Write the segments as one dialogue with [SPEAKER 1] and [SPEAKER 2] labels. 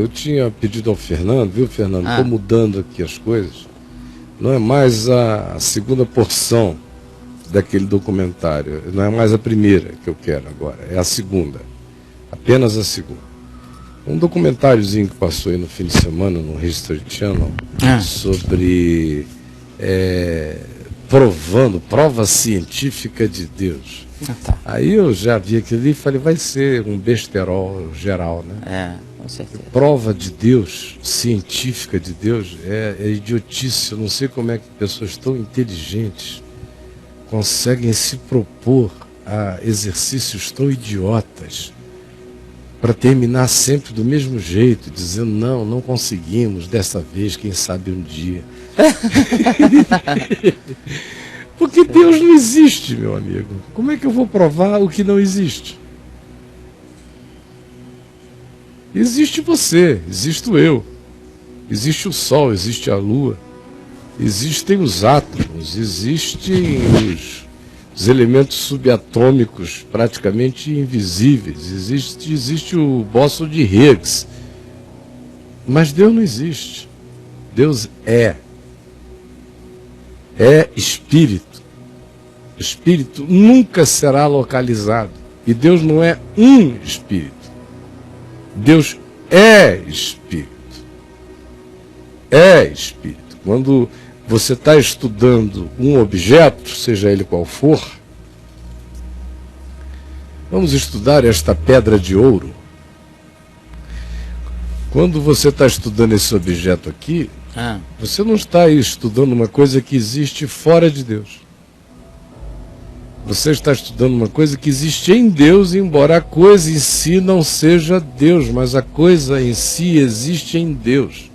[SPEAKER 1] Eu tinha pedido ao Fernando, viu, Fernando? Estou mudando aqui as coisas. Não é mais a segunda porção daquele documentário. Não é mais a primeira que eu quero agora. É a segunda. Apenas a segunda. Um documentáriozinho que passou aí no fim de semana no History Channel sobre prova científica de Deus. Aí eu já vi aquilo ali e falei, vai ser um besterol geral, né?
[SPEAKER 2] Com certeza.
[SPEAKER 1] Prova de Deus, científica de Deus, é idiotice. Eu não sei como é que pessoas tão inteligentes conseguem se propor a exercícios tão idiotas para terminar sempre do mesmo jeito, dizendo, não conseguimos, dessa vez, quem sabe um dia. Porque Deus não existe, meu amigo. Como é que eu vou provar o que não existe? Existe você, existo eu, existe o Sol, existe a Lua, existem os átomos, existem os elementos subatômicos praticamente invisíveis, existe o bóson de Higgs, mas Deus não existe. Deus é espírito. O espírito nunca será localizado, e Deus não é um espírito. Deus é espírito. É espírito. Quando você está estudando um objeto, seja ele qual for, vamos estudar esta pedra de ouro. Quando você está estudando esse objeto aqui, você não está aí estudando uma coisa que existe fora de Deus. Você está estudando uma coisa que existe em Deus, embora a coisa em si não seja Deus, mas a coisa em si existe em Deus.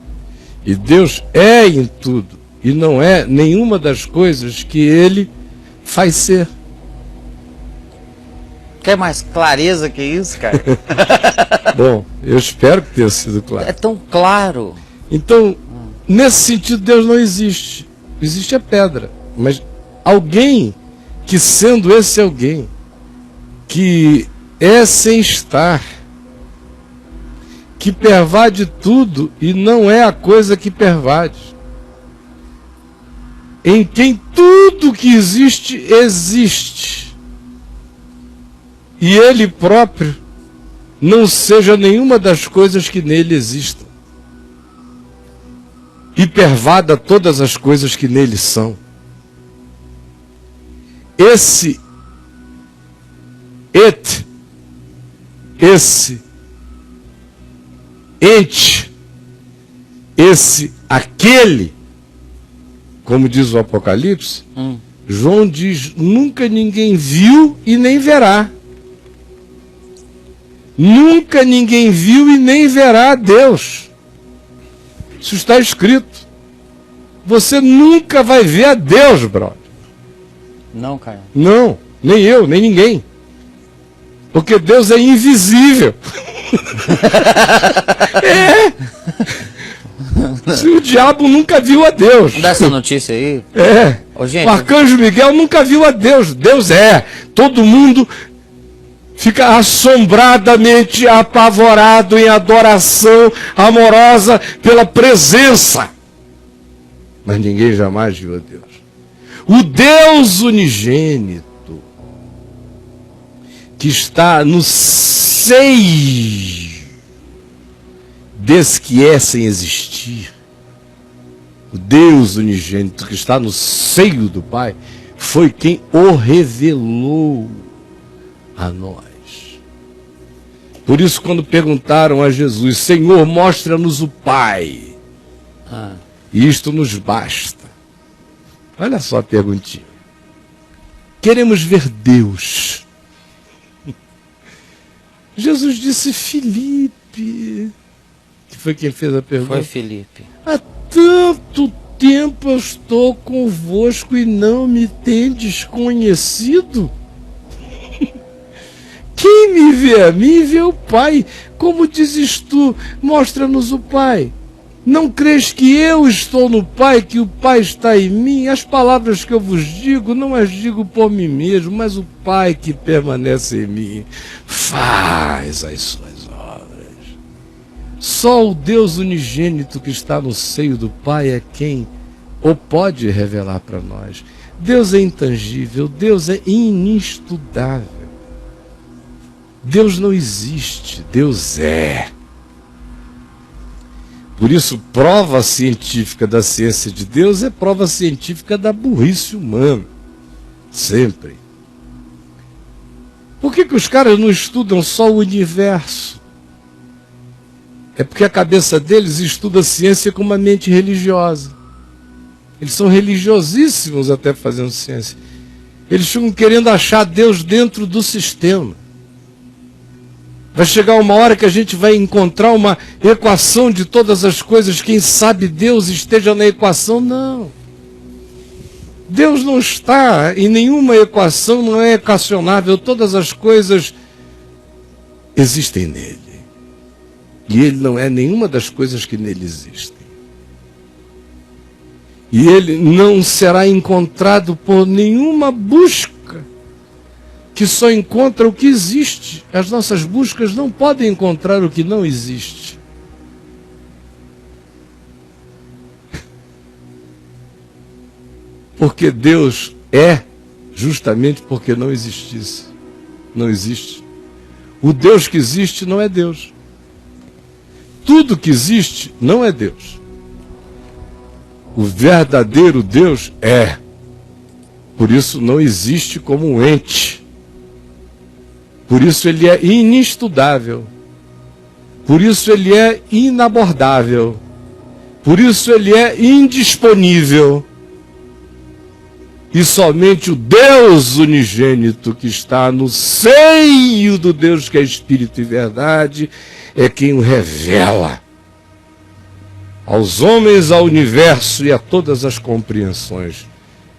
[SPEAKER 1] E Deus é em tudo, e não é nenhuma das coisas que Ele faz ser.
[SPEAKER 2] Quer mais clareza que isso, cara?
[SPEAKER 1] Bom, eu espero que tenha sido claro.
[SPEAKER 2] É tão claro.
[SPEAKER 1] Então, nesse sentido, Deus não existe. Existe a pedra, mas alguém que, sendo esse alguém, que é sem estar, que pervade tudo e não é a coisa que pervade, em quem tudo que existe, existe, e Ele próprio não seja nenhuma das coisas que nele existam, e pervada todas as coisas que nele são. Esse ente, aquele, como diz o Apocalipse, João diz, nunca ninguém viu e nem verá. Nunca ninguém viu e nem verá a Deus. Isso está escrito. Você nunca vai ver a Deus, brother.
[SPEAKER 2] Não, cara.
[SPEAKER 1] Não, nem eu, nem ninguém. Porque Deus é invisível. Se o diabo nunca viu a Deus.
[SPEAKER 2] Dá essa notícia aí. Ô, gente,
[SPEAKER 1] o arcanjo Miguel nunca viu a Deus. Deus é. Todo mundo fica assombradamente apavorado em adoração amorosa pela presença. Mas ninguém jamais viu a Deus. O Deus unigênito, que está no seio desse que é sem existir, o Deus unigênito que está no seio do Pai, foi quem o revelou a nós. Por isso, quando perguntaram a Jesus, Senhor, mostra-nos o Pai, isto nos basta. Olha só a perguntinha. Queremos ver Deus. Jesus disse, Filipe, que foi quem fez a pergunta.
[SPEAKER 2] Foi Filipe.
[SPEAKER 1] Há tanto tempo eu estou convosco e não me tendes conhecido? Quem me vê a mim, vê o Pai. Como dizes tu, mostra-nos o Pai. Não crês que eu estou no Pai, que o Pai está em mim? As palavras que eu vos digo, não as digo por mim mesmo, mas o Pai que permanece em mim faz as suas obras. Só o Deus unigênito que está no seio do Pai é quem o pode revelar para nós. Deus é intangível, Deus é inestudável. Deus não existe, Deus é. Por isso, prova científica da ciência de Deus é prova científica da burrice humana. Sempre. Por que os caras não estudam só o universo? É porque a cabeça deles estuda a ciência com uma mente religiosa. Eles são religiosíssimos até fazendo ciência. Eles ficam querendo achar Deus dentro do sistema. Vai chegar uma hora que a gente vai encontrar uma equação de todas as coisas. Quem sabe Deus esteja na equação? Não. Deus não está em nenhuma equação, não é equacionável. Todas as coisas existem nele. E ele não é nenhuma das coisas que nele existem. E ele não será encontrado por nenhuma busca que só encontra o que existe. As nossas buscas não podem encontrar o que não existe. Porque Deus é justamente porque não existisse. Não existe. O Deus que existe não é Deus. Tudo que existe não é Deus. O verdadeiro Deus é. Por isso não existe como um ente. Por isso ele é inestudável. Por isso ele é inabordável. Por isso ele é indisponível. E somente o Deus unigênito que está no seio do Deus que é Espírito e verdade é quem o revela aos homens, ao universo e a todas as compreensões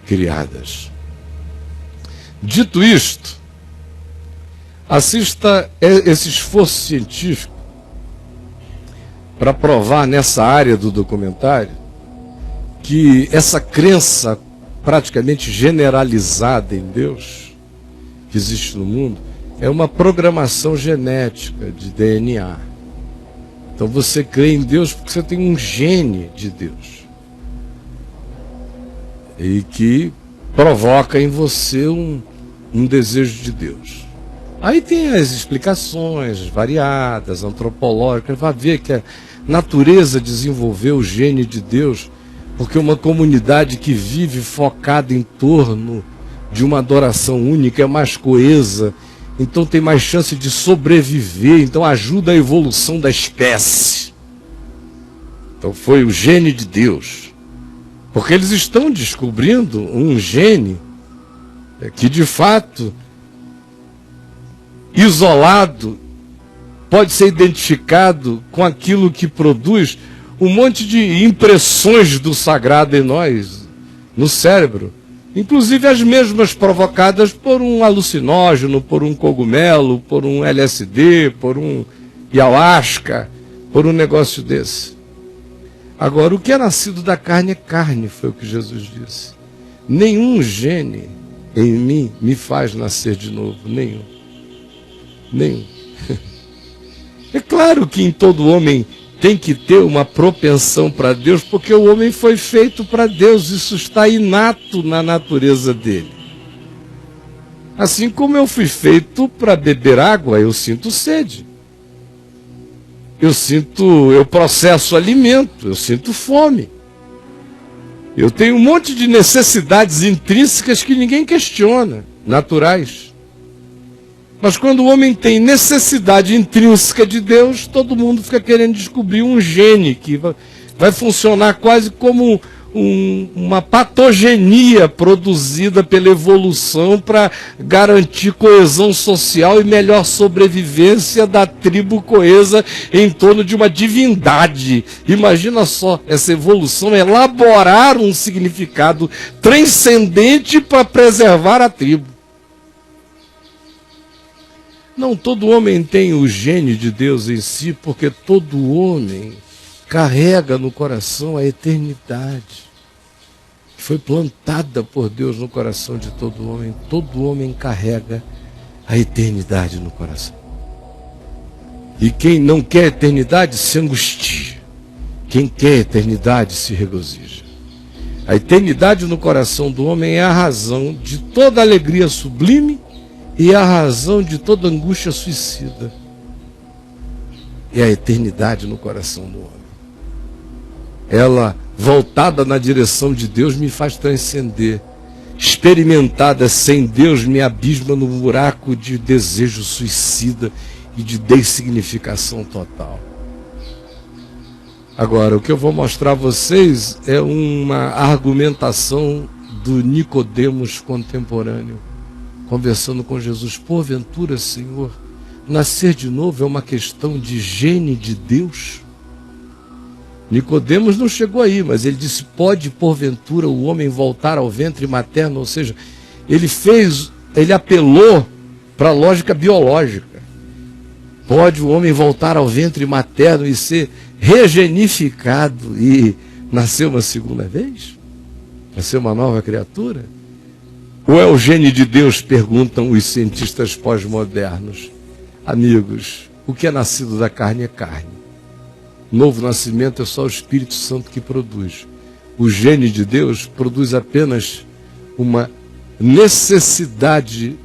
[SPEAKER 1] criadas. Dito isto, assista esse esforço científico para provar nessa área do documentário que essa crença praticamente generalizada em Deus que existe no mundo é uma programação genética de DNA. Então você crê em Deus porque você tem um gene de Deus e que provoca em você um desejo de Deus. Aí tem as explicações variadas, antropológicas, vai ver que a natureza desenvolveu o gene de Deus, porque uma comunidade que vive focada em torno de uma adoração única é mais coesa, então tem mais chance de sobreviver, então ajuda a evolução da espécie. Então foi o gene de Deus. Porque eles estão descobrindo um gene que de fato, isolado, pode ser identificado com aquilo que produz um monte de impressões do sagrado em nós, no cérebro. Inclusive as mesmas provocadas por um alucinógeno, por um cogumelo, por um LSD, por um ayahuasca, por um negócio desse. Agora, o que é nascido da carne é carne, foi o que Jesus disse. Nenhum gene em mim me faz nascer de novo, nenhum. Nenhum. É claro que em todo homem tem que ter uma propensão para Deus, porque o homem foi feito para Deus, isso está inato na natureza dele. Assim como eu fui feito para beber água, eu sinto sede. Eu processo alimento, eu sinto fome. Eu tenho um monte de necessidades intrínsecas que ninguém questiona, naturais. Mas quando o homem tem necessidade intrínseca de Deus, todo mundo fica querendo descobrir um gene que vai funcionar quase como uma patogenia produzida pela evolução para garantir coesão social e melhor sobrevivência da tribo coesa em torno de uma divindade. Imagina só, essa evolução elaborar um significado transcendente para preservar a tribo. Não, todo homem tem o gene de Deus em si, porque todo homem carrega no coração a eternidade. Foi plantada por Deus no coração de todo homem. Todo homem carrega a eternidade no coração. E quem não quer eternidade se angustia. Quem quer eternidade se regozija. A eternidade no coração do homem é a razão de toda alegria sublime e a razão de toda angústia suicida. É a eternidade no coração do homem. Ela, voltada na direção de Deus, me faz transcender. Experimentada sem Deus, me abisma no buraco de desejo suicida e de dessignificação total. Agora, o que eu vou mostrar a vocês é uma argumentação do Nicodemos contemporâneo, conversando com Jesus. Porventura, Senhor, nascer de novo é uma questão de gene de Deus? Nicodemos não chegou aí, mas ele disse, pode porventura o homem voltar ao ventre materno? Ou seja, ele apelou para a lógica biológica. Pode o homem voltar ao ventre materno e ser regenificado e nascer uma segunda vez? Nascer uma nova criatura? Ou é o gene de Deus, perguntam os cientistas pós-modernos. Amigos, o que é nascido da carne é carne. Novo nascimento é só o Espírito Santo que produz. O gene de Deus produz apenas uma necessidade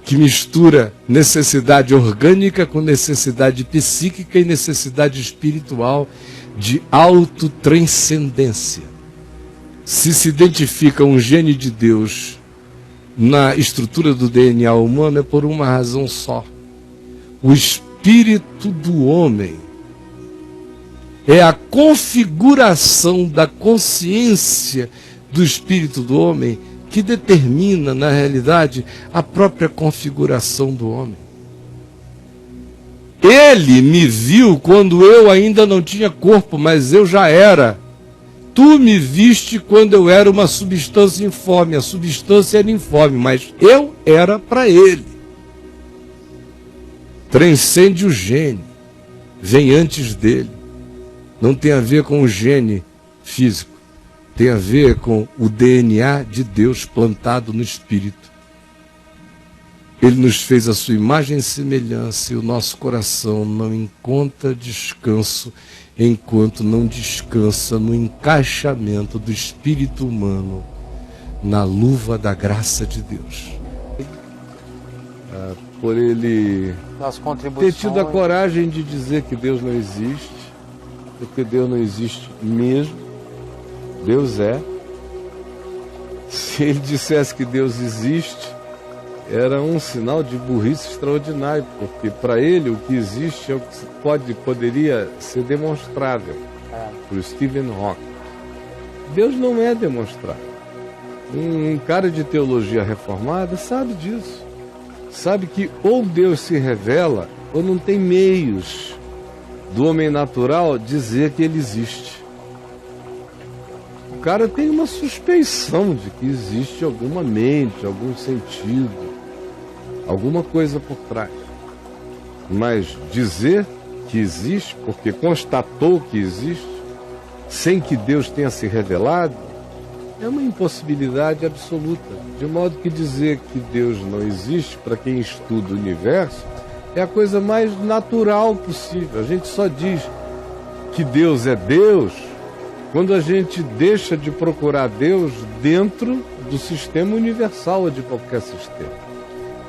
[SPEAKER 1] que mistura necessidade orgânica com necessidade psíquica e necessidade espiritual de autotranscendência. Se identifica um gene de Deus na estrutura do DNA humano é por uma razão só. O espírito do homem é a configuração da consciência do espírito do homem que determina, na realidade, a própria configuração do homem. Ele me viu quando eu ainda não tinha corpo, mas eu já era. Tu me viste quando eu era uma substância informe. A substância era informe, mas eu era para ele. Transcende o gene, vem antes dele. Não tem a ver com o gene físico. Tem a ver com o DNA de Deus plantado no Espírito. Ele nos fez a sua imagem e semelhança e o nosso coração não encontra descanso enquanto não descansa no encaixamento do espírito humano na luva da graça de Deus. Por ele ter tido a coragem de dizer que Deus não existe, porque Deus não existe mesmo. Deus é. Se ele dissesse que Deus existe, era um sinal de burrice extraordinário, porque para ele o que existe é o que poderia ser demonstrável. Para o Stephen Hawking. Deus não é demonstrável. Um cara de teologia reformada sabe disso. Sabe que ou Deus se revela, ou não tem meios do homem natural dizer que ele existe. O cara tem uma suspeição de que existe alguma mente, algum sentido, alguma coisa por trás. Mas dizer que existe, porque constatou que existe, sem que Deus tenha se revelado, é uma impossibilidade absoluta. De modo que dizer que Deus não existe, para quem estuda o universo, é a coisa mais natural possível. A gente só diz que Deus é Deus quando a gente deixa de procurar Deus dentro do sistema universal ou de qualquer sistema.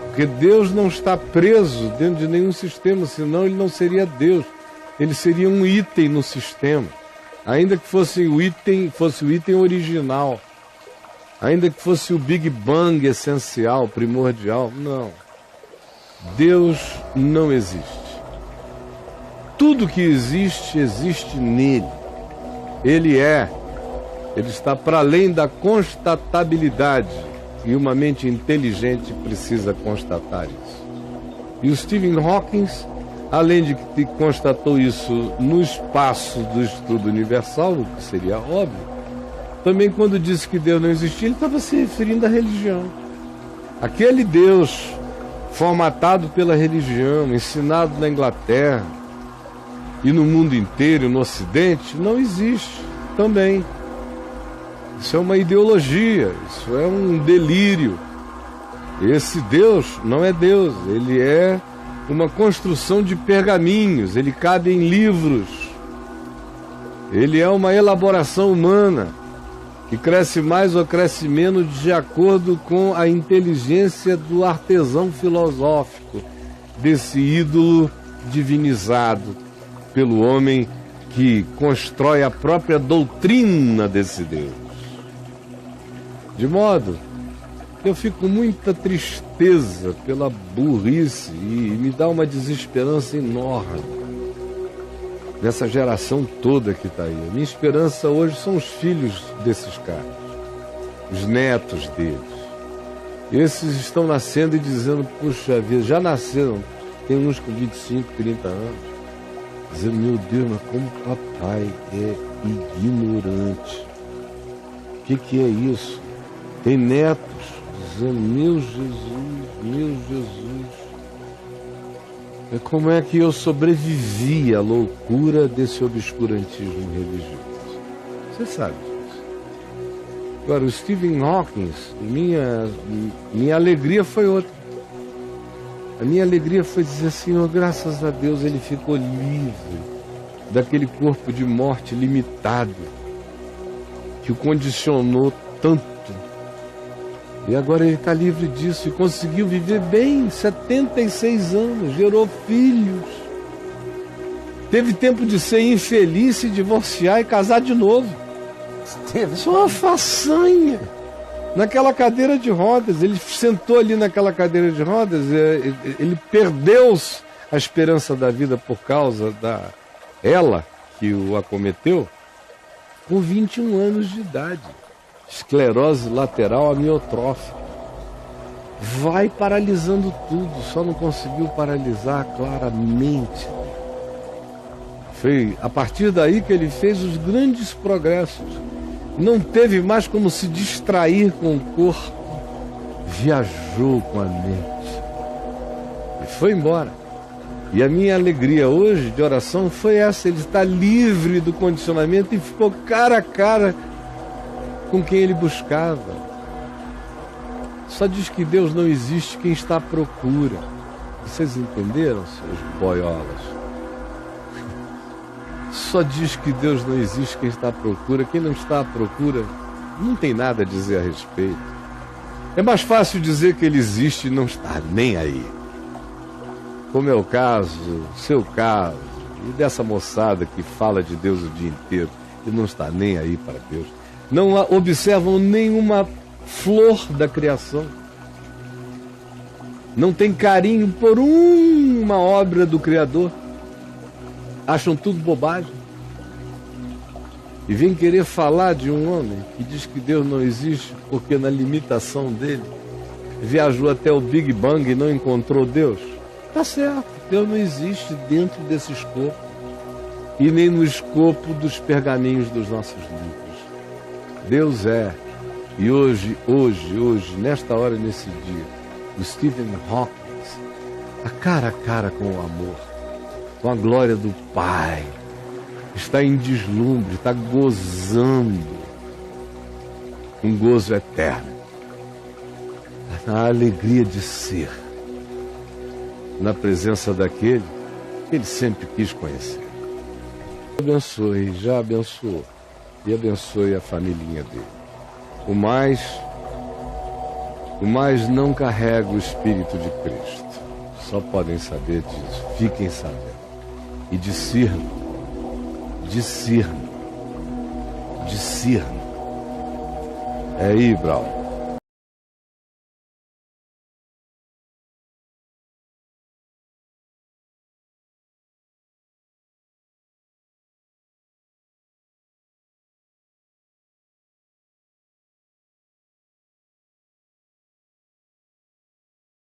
[SPEAKER 1] Porque Deus não está preso dentro de nenhum sistema, senão ele não seria Deus. Ele seria um item no sistema. Ainda que fosse o item original. Ainda que fosse o Big Bang essencial, primordial. Não. Deus não existe. Tudo que existe, existe nele. Ele está para além da constatabilidade, e uma mente inteligente precisa constatar isso. E o Stephen Hawking, além de que constatou isso no espaço do estudo universal, o que seria óbvio, também quando disse que Deus não existia, ele estava se referindo à religião. Aquele Deus formatado pela religião, ensinado na Inglaterra, e no mundo inteiro, no Ocidente, não existe também. Isso é uma ideologia, isso é um delírio. Esse Deus não é Deus, ele é uma construção de pergaminhos, ele cabe em livros. Ele é uma elaboração humana que cresce mais ou cresce menos de acordo com a inteligência do artesão filosófico, desse ídolo divinizado pelo homem que constrói a própria doutrina desse Deus. De modo que eu fico com muita tristeza pela burrice e me dá uma desesperança enorme nessa geração toda que está aí. A minha esperança hoje são os filhos desses caras, os netos deles. Esses estão nascendo e dizendo, puxa vida, já nasceram, tem uns com 25, 30 anos, dizendo, meu Deus, mas como papai é ignorante. O que é isso? Tem netos dizendo, meu Jesus, como é que eu sobrevivi à loucura desse obscurantismo religioso? Você sabe disso. Agora, o Stephen Hawking, minha alegria foi outra. A minha alegria foi dizer, Senhor, graças a Deus ele ficou livre daquele corpo de morte limitado que o condicionou tanto. E agora ele está livre disso e conseguiu viver bem, 76 anos, gerou filhos. Teve tempo de ser infeliz, se divorciar e casar de novo. Isso é uma façanha. Naquela cadeira de rodas, ele sentou ali naquela cadeira de rodas, ele perdeu a esperança da vida por causa ela que o acometeu, com 21 anos de idade. Esclerose lateral amiotrófica. Vai paralisando tudo, só não conseguiu paralisar claramente. Foi a partir daí que ele fez os grandes progressos. Não teve mais como se distrair com o corpo. Viajou com a mente. E foi embora. E a minha alegria hoje de oração foi essa. Ele está livre do condicionamento e ficou cara a cara com quem ele buscava. Só diz que Deus não existe quem está à procura. Vocês entenderam, seus boiolas? Só diz que Deus não existe quem está à procura. Quem não está à procura não tem nada a dizer a respeito. É mais fácil dizer que ele existe e não está nem aí. Como é o caso, seu caso, e dessa moçada que fala de Deus o dia inteiro e não está nem aí para Deus. Não observam nenhuma flor da criação. Não tem carinho por uma obra do Criador. Acham tudo bobagem. E vem querer falar de um homem que diz que Deus não existe porque na limitação dele viajou até o Big Bang e não encontrou Deus. Tá certo, Deus não existe dentro desse escopo e nem no escopo dos pergaminhos dos nossos livros. Deus é, e hoje, nesta hora, nesse dia, o Stephen Hawking, cara a cara com o amor, com a glória do Pai, está em deslumbre, está gozando, um gozo eterno, a alegria de ser, na presença daquele que ele sempre quis conhecer. Abençoe, já abençoou. E abençoe a familhinha dele. O mais não carrega o Espírito de Cristo. Só podem saber disso. Fiquem sabendo. E discernam. É aí, Brau.